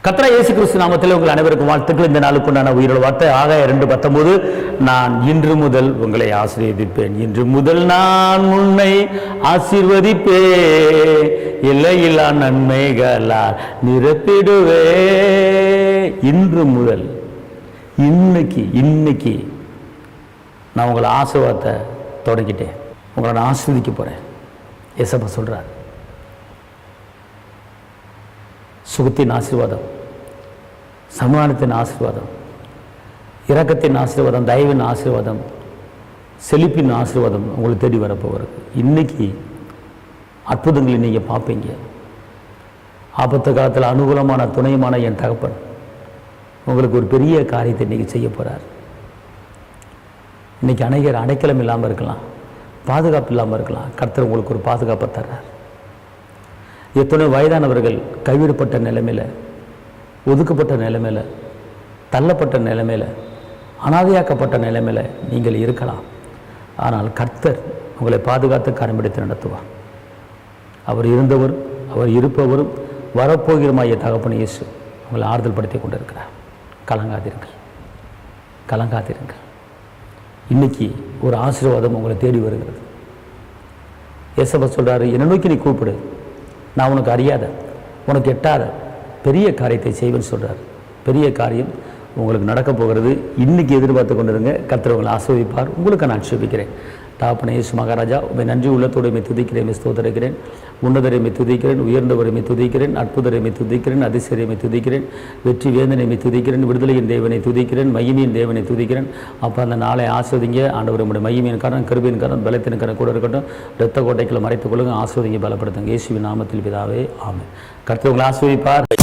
கர்த்தராகிய இயேசு கிறிஸ்து நாமத்தில் உங்கள் அனைவருக்கும் வாழ்த்துக்கள். இந்த நாளுக்குண்டான உயிரோட வார்த்தை ஆகாயம் 2:19. நான் இன்று முதல் உங்களை ஆசீர்வதிப்பேன். இன்று முதல் நான் உன்னை ஆசீர்வதிப்பேன். எல்லையில்லா நன்மைகளால் நிரப்பிடுவே. இன்று முதல் இன்னைக்கு நான் உங்களை ஆசீர்வாதத்தை தொடங்கிட்டேன். உங்களை நான் ஆசீர்வதிக்க போறேன். ஏசப்பா சொல்றார். சுகத்தின் ஆசீர்வாதம், சமாதானத்தின் ஆசீர்வாதம், இரக்கத்தின் ஆசீர்வாதம், தயவின் ஆசீர்வாதம், செழிப்பின் ஆசீர்வாதம் உங்களுக்கு தேடி வரப்போகிறது. இன்னைக்கு அற்புதங்களை நீங்கள் பார்ப்பீங்க. ஆபத்து காலத்தில் அனுகூலமான துணையுமான என் தகப்பன் உங்களுக்கு ஒரு பெரிய காரியத்தை இன்றைக்கி செய்ய போகிறார். இன்றைக்கி அநேகர் அடைக்கலம் இல்லாமல் இருக்கலாம், பாதுகாப்பு இல்லாமல் இருக்கலாம். கர்த்தர் உங்களுக்கு ஒரு பாதுகாப்பை தர்றார். எத்தனை வயதானவர்கள் கைவிடப்பட்ட நிலைமையில், ஒதுக்கப்பட்ட நிலைமையில், தள்ளப்பட்ட நிலைமையில், அனாதையாக்கப்பட்ட நிலைமையில் நீங்கள் இருக்கலாம். ஆனால் கர்த்தர் உங்களை பாதுகாத்து கரம்பிடித்து நடத்துவார். அவர் இருந்தவர், அவர் இருப்பவரும் வரப்போகிறமாய தகப்பன் இயேசு உங்களை ஆறுதல் படுத்தி கொண்டிருக்கிறார். கலங்காதிருங்கள். இன்னைக்கு ஒரு ஆசீர்வாதம் உங்களை தேடி வருகிறது. ஏசப்பா சொல்கிறாரு, என்னை நோக்கி நீ கூப்பிடு, நான் உனக்கு அறியாத, உனக்கு எட்டாத பெரிய காரியத்தை செய்வேன்னு சொல்கிறார். பெரிய காரியம் உங்களுக்கு நடக்க போகிறது. இன்றைக்கி எதிர்பார்த்து கொண்டிருங்க. கர்த்தர் உங்களை ஆசீர்வதிப்பார். உங்களுக்கு நான் ஆசீர்வதிக்கிறேன். தகப்பனே இயேசு மகாராஜா, உண்மை நன்றி உள்ளத்தோடு துதிக்கிறேன், ஸ்தோத்திரிக்கிறேன். உன்னதரை துதிக்கிறேன், உயர்ந்தவரை துதிக்கிறேன், அற்புதரை துதிக்கிறேன், அதிசயரை துதிக்கிறேன், வெற்றி வேந்தனை துதிக்கிறேன், விடுதலையின் தேவனை துதிக்கிறேன், மகிமையின் தேவனை துதிக்கிறேன். அப்போ அந்த நாளை ஆஸ்வதிங்க. ஆண்டவர் நம்முடைய மகிமையின் காரணம், கிருபையின் காரணம், பலத்தின் காரணம் கூட இருக்கட்டும். இரத்த கோட்டைக்குள்ள மறைத்துக் கொள்ளுங்க. ஆஸ்வதிங்க, பலப்படுத்துங்க. இயேசுவின் நாமத்தில் பிதாவே, ஆமென். கர்த்தர் உங்களை ஆசீர்வதிப்பார்.